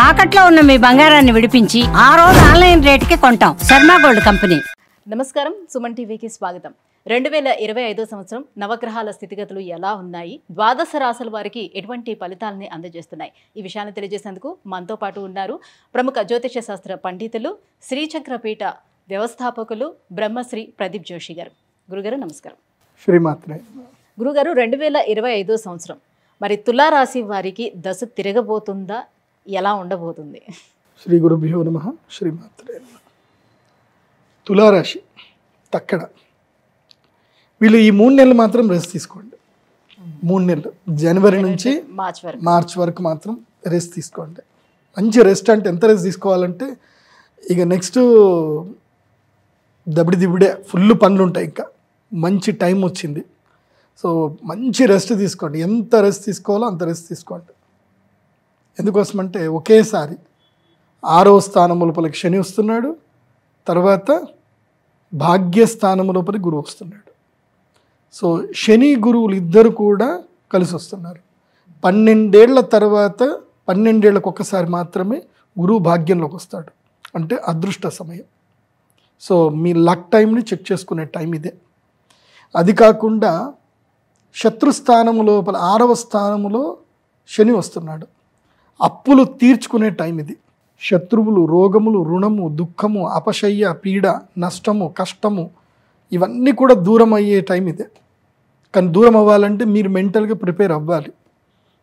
తాకట్లో ఉన్న మీ బంగారాన్ని విడిపించి ఆ రోజు ఆన్లైన్ రేటుకి కొంటాం. Sharma gold company. నమస్కారం, సుమన్ టీవీకి స్వాగతం. 2025 సంవత్సరం నవగ్రహాల స్థితిగతులు ఎలా ఉన్నాయి, ద్వాదశ రాశుల వారికి ఎటువంటి ఫలితాలని అందజేస్తున్నాయి, ఈ విషయాన్ని తెలియజేసేందుకు మనతో పాటు ఉన్నారు ప్రముఖ జ్యోతిష శాస్త్ర పండితులు, శ్రీచక్రపీఠ వ్యవస్థాపకులు బ్రహ్మశ్రీ ప్రదీప్ జోషి గారు. గురుగారు నమస్కారం. శ్రీమాత్రే. గురుగారు, 2025 సంవత్సరం మరి తులారాశి వారికి దశ తిరగబోతుందా, ఎలా ఉండబోతుంది? శ్రీ గురుభ్యో నమః. శ్రీమాత్రే. తులారాశి తక్కడ వీళ్ళు ఈ 3 నెలలు మాత్రం రెస్ట్ తీసుకోండి. 3 నెలలు జనవరి నుంచి మార్చ్ వరకు మాత్రం రెస్ట్ తీసుకోండి. మంచి రెస్ట్ అంటే ఎంత రెస్ట్ తీసుకోవాలంటే ఇక నెక్స్ట్ దబిడి దిబిడే ఫుల్ పనులు ఉంటాయి. ఇంకా మంచి టైం వచ్చింది. సో మంచి రెస్ట్ తీసుకోండి. ఎంత రెస్ట్ తీసుకోవాలో అంత రెస్ట్ తీసుకోండి. ఎందుకోసమంటే ఒకేసారి 6వ స్థానం లోపలికి శని వస్తున్నాడు, తర్వాత భాగ్యస్థానం లోపలికి గురువు వస్తున్నాడు. సో శని గురువులు ఇద్దరు కూడా కలిసి వస్తున్నారు. 12 ఏళ్ల తర్వాత 12 ఏళ్ళకు ఒక్కసారి మాత్రమే గురువు భాగ్యంలోకి వస్తాడు, అంటే అదృష్ట సమయం. సో మీ లక్ టైంని చెక్ చేసుకునే టైం ఇదే. అది కాకుండా శత్రుస్థానము లోపల 6వ స్థానములో శని వస్తున్నాడు. అప్పులు తీర్చుకునే టైం ఇది. శత్రువులు, రోగములు, రుణము, దుఃఖము, అపశయ్య, పీడ, నష్టము, కష్టము ఇవన్నీ కూడా దూరం అయ్యే టైం ఇదే. కానీ దూరం అవ్వాలంటే మీరు మెంటల్గా ప్రిపేర్ అవ్వాలి.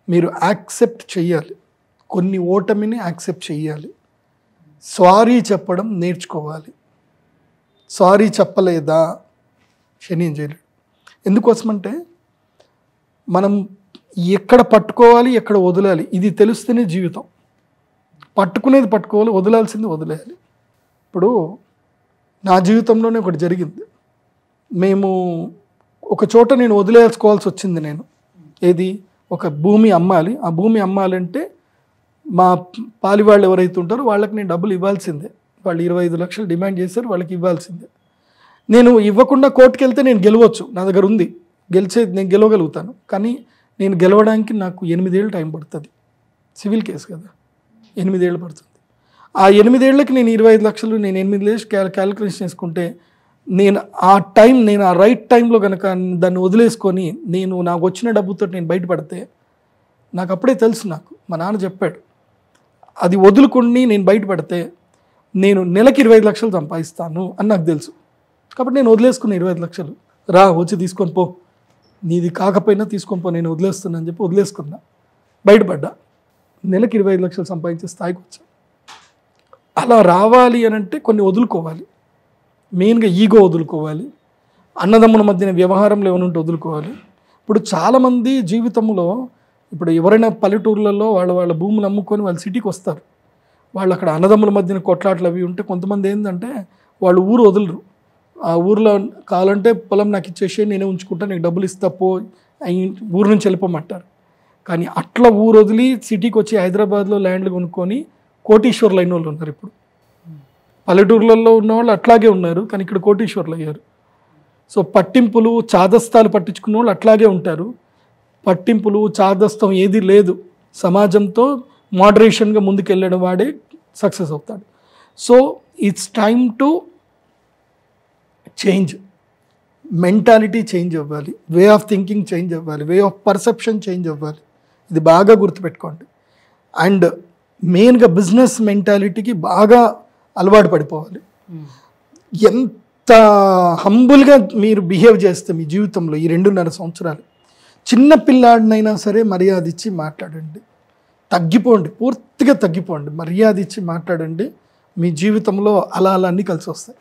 మీరు యాక్సెప్ట్ చెయ్యాలి. కొన్ని ఓటమిని యాక్సెప్ట్ చెయ్యాలి. సారీ చెప్పడం నేర్చుకోవాలి. సారీ చెప్పలేదా శని ఏం చేయలేడు. ఎందుకోసమంటే మనం ఎక్కడ పట్టుకోవాలి, ఎక్కడ వదలాలి ఇది తెలుస్తేనే జీవితం. పట్టుకునేది పట్టుకోవాలి, వదలాల్సింది వదిలేయాలి. ఇప్పుడు నా జీవితంలోనే ఒకటి జరిగింది. మేము ఒక చోట నేను వదిలేసుకోవాల్సి వచ్చింది. నేను ఏది ఒక భూమి అమ్మాలి. ఆ భూమి అమ్మాలంటే మా పాలి వాళ్ళు ఎవరైతే ఉంటారో వాళ్ళకి నేను డబ్బులు ఇవ్వాల్సిందే. వాళ్ళు 25 లక్షలు డిమాండ్ చేశారు, వాళ్ళకి ఇవ్వాల్సిందే. నేను ఇవ్వకుండా కోర్టుకు వెళ్తే నేను గెలవచ్చు, నా దగ్గర ఉంది, నేను గెలవగలుగుతాను. కానీ నేను గెలవడానికి నాకు 8 ఏళ్ళు టైం పడుతుంది. సివిల్ కేసు కదా, 8 ఏళ్ళు పడుతుంది. ఆ 8 ఏళ్ళకి నేను 25 లక్షలు నేను 8 ఏళ్ళు క్యాలిక్యులేషన్ చేసుకుంటే నేను ఆ రైట్ టైంలో కనుక దాన్ని వదిలేసుకొని నాకు వచ్చిన డబ్బుతో నేను బయటపడితే, నాకు అప్పుడే తెలుసు, నాకు మా నాన్న చెప్పాడు, అది వదులుకొని నేను బయటపడితే నేను నెలకి 25 లక్షలు సంపాదిస్తాను అని నాకు తెలుసు. కాబట్టి నేను వదిలేసుకున్న 25 లక్షలు, రా వచ్చి తీసుకొని పో, నీది కాకపోయినా తీసుకొని పో, నేను వదిలేస్తున్నా అని చెప్పి వదిలేసుకున్నా. బయటపడ్డా, నెలకి 25 లక్షలు సంపాదించే స్థాయికి వచ్చా. అలా రావాలి అని అంటే కొన్ని వదులుకోవాలి. మెయిన్గా ఈగో వదులుకోవాలి. అన్నదమ్ముల మధ్యన వ్యవహారంలో ఏమైనా ఉంటే వదులుకోవాలి. ఇప్పుడు చాలామంది జీవితంలో ఇప్పుడు ఎవరైనా పల్లెటూర్లలో వాళ్ళ భూములు అమ్ముకొని వాళ్ళు సిటీకి వస్తారు. వాళ్ళు అక్కడ అన్నదమ్ముల మధ్యన కొట్లాట్లు అవి ఉంటే కొంతమంది ఏంటంటే వాళ్ళు ఊరు వదలరు. ఆ ఊర్లో కావాలంటే పొలం నాకు ఇచ్చేసి నేనే ఉంచుకుంటా, నీకు డబ్బులు ఇస్తా పో, ఊరు నుంచి వెళ్ళిపోమంటారు. కానీ అట్లా ఊరు వదిలి సిటీకి వచ్చి హైదరాబాద్లో ల్యాండ్లు కొనుక్కొని కోటీశ్వర్లు అయిన వాళ్ళు ఉన్నారు. ఇప్పుడు పల్లెటూర్లలో ఉన్న వాళ్ళు అట్లాగే ఉన్నారు, కానీ ఇక్కడ కోటీశ్వర్లు అయ్యారు. సో పట్టింపులు, చాదస్తాలు పట్టించుకున్న వాళ్ళు అట్లాగే ఉంటారు. పట్టింపులు, చాదస్తం ఏది లేదు. సమాజంతో మోడరేషన్గా ముందుకెళ్ళడం వాడే సక్సెస్ అవుతాడు. So it's time to change. Mentality change అవ్వాలి, వే ఆఫ్ థింకింగ్ చేంజ్ అవ్వాలి, వే ఆఫ్ పర్సెప్షన్ చేంజ్ అవ్వాలి. ఇది బాగా గుర్తుపెట్టుకోండి. అండ్ మెయిన్గా బిజినెస్ మెంటాలిటీకి బాగా అలవాటు పడిపోవాలి. ఎంత హంబుల్గా మీరు బిహేవ్ చేస్తే మీ జీవితంలో ఈ 2.5 సంవత్సరాలు, చిన్న పిల్లాడినైనా సరే మర్యాద ఇచ్చి మాట్లాడండి. తగ్గిపోండి, పూర్తిగా తగ్గిపోండి, మర్యాద ఇచ్చి మాట్లాడండి. మీ జీవితంలో అలా అన్నీ కలిసి వస్తాయి.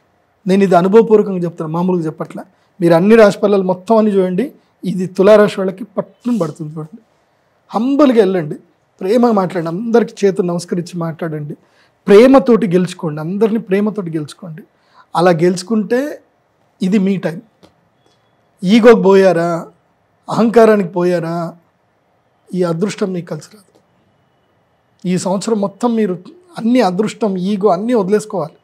నేను ఇది అనుభవపూర్వకంగా చెప్తాను, మామూలుగా చెప్పట్లే. మీరు అన్ని రాశి ఫలాలు మొత్తం అని చూడండి, ఇది తులారాశి వాళ్ళకి పట్టును పడుతుంది. చూడండి, హంబుల్గా వెళ్ళండి, ప్రేమగా మాట్లాడండి, అందరికీ చేతులు నమస్కరించి మాట్లాడండి, ప్రేమతోటి గెలుచుకోండి, అందరినీ ప్రేమతోటి గెలుచుకోండి. అలా గెలుచుకుంటే ఇది మీ టైం. ఈగోకి పోయారా, అహంకారానికి పోయారా, ఈ అదృష్టం మీకు కలిసి రాదు. ఈ సంవత్సరం మొత్తం మీరు అన్ని అదృష్టం, ఈగో అన్నీ వదిలేసుకోవాలి.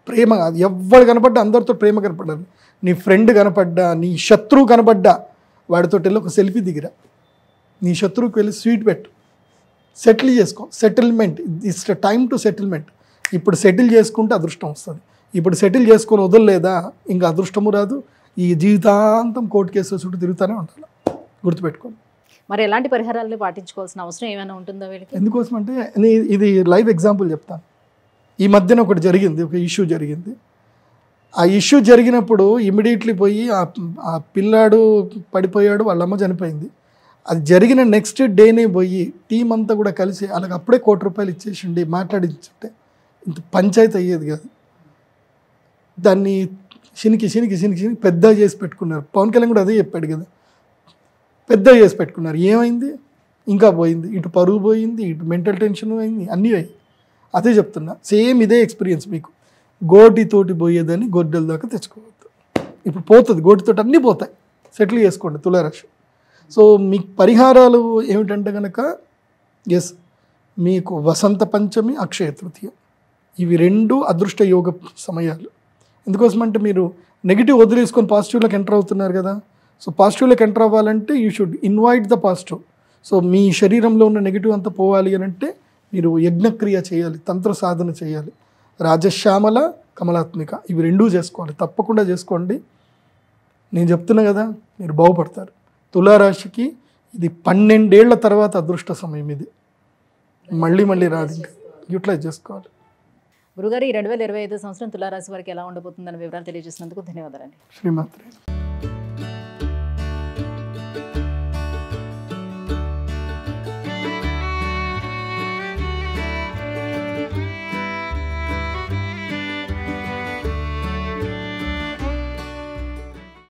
ప్రేమ, ఎవరు కనపడ్డా అందరితో ప్రేమ కనపడాలి. నీ ఫ్రెండ్ కనపడ్డా, నీ శత్రువు కనపడ్డా వాడితో వెళ్ళి ఒక సెల్ఫీ దిగిరా. నీ శత్రువుకి వెళ్ళి స్వీట్ పెట్టు, సెటిల్ చేసుకో. Settlement, it's time to settlement. ఇప్పుడు సెటిల్ చేసుకుంటే అదృష్టం వస్తుంది. ఇప్పుడు సెటిల్ చేసుకొని వదలలేదా ఇంకా అదృష్టము రాదు. ఈ జీవితాంతం కోర్టు కేసుల చుట్టూ తిరుగుతూనే ఉండాలి, గుర్తుపెట్టుకోండి. మరి ఎలాంటి పరిహారాలు పాటించుకోవాల్సిన అవసరం ఏమైనా ఉంటుందా వీళ్ళకి? ఎందుకోసం అంటే ఇది లైవ్ ఎగ్జాంపుల్ చెప్తాను. ఈ మధ్యన ఒకటి జరిగింది, ఒక ఇష్యూ జరిగింది. ఆ ఇష్యూ జరిగినప్పుడు ఇమీడియట్లీ పోయి ఆ పిల్లాడు పడిపోయాడు, వాళ్ళ అమ్మ చనిపోయింది. అది జరిగిన నెక్స్ట్ డేనే పోయి టీం అంతా కూడా కలిసి అలాగ అప్పుడే ₹1,00,00,000 ఇచ్చేసిండి మాట్లాడించుంటే ఇంత పంచాయతీ అయ్యేది కాదు. దాన్ని చినికి పెద్ద చేసి పెట్టుకున్నారు. పవన్ కళ్యాణ్ కూడా అదే చెప్పాడు కదా, పెద్ద చేసి పెట్టుకున్నారు. ఏమైంది? ఇంకా పోయింది, ఇటు పరువు పోయింది, ఇటు మెంటల్ టెన్షన్ అయింది, అన్నీ అయ్యి. అదే చెప్తున్నా, సేమ్ ఇదే ఎక్స్పీరియన్స్ మీకు. గోటితోటి పోయేదని గొడ్డల దాకా తెచ్చుకోవద్దు. ఇప్పుడు పోతుంది, గోటితోటి అన్నీ పోతాయి. సెటిల్ చేసుకోండి తులారాశి. సో మీకు పరిహారాలు ఏమిటంటే కనుక ఎస్, మీకు వసంత పంచమి, అక్షయ తృతీయ, ఇవి 2 అదృష్ట యోగ సమయాలు. ఎందుకోసమంటే మీరు నెగిటివ్ వదిలేసుకొని పాజిటివ్లోకి ఎంటర్ అవుతున్నారు కదా. సో పాజిటివ్లోకి ఎంటర్ అవ్వాలంటే you should invite the positive. So మీ శరీరంలో ఉన్న నెగిటివ్ అంతా పోవాలి అని అంటే మీరు యజ్ఞక్రియ చేయాలి, తంత్ర సాధన చేయాలి. రాజశ్యామల, కమలాత్మిక, ఇవి 2 చేసుకోవాలి, తప్పకుండా చేసుకోండి. నేను చెప్తున్నా కదా, మీరు బాగుపడతారు. తులారాశికి ఇది 12 ఏళ్ల తర్వాత అదృష్ట సమయం. ఇది మళ్ళీ రాదు, ఇంకా యూటిలైజ్ చేసుకోవాలి. గురుగారు, ఈ 2025 సంవత్సరం తులారాశి వారికి ఎలా ఉండబోతుందని వివరాలు తెలియజేసినందుకు ధన్యవాదాలండి. శ్రీమాత్రే.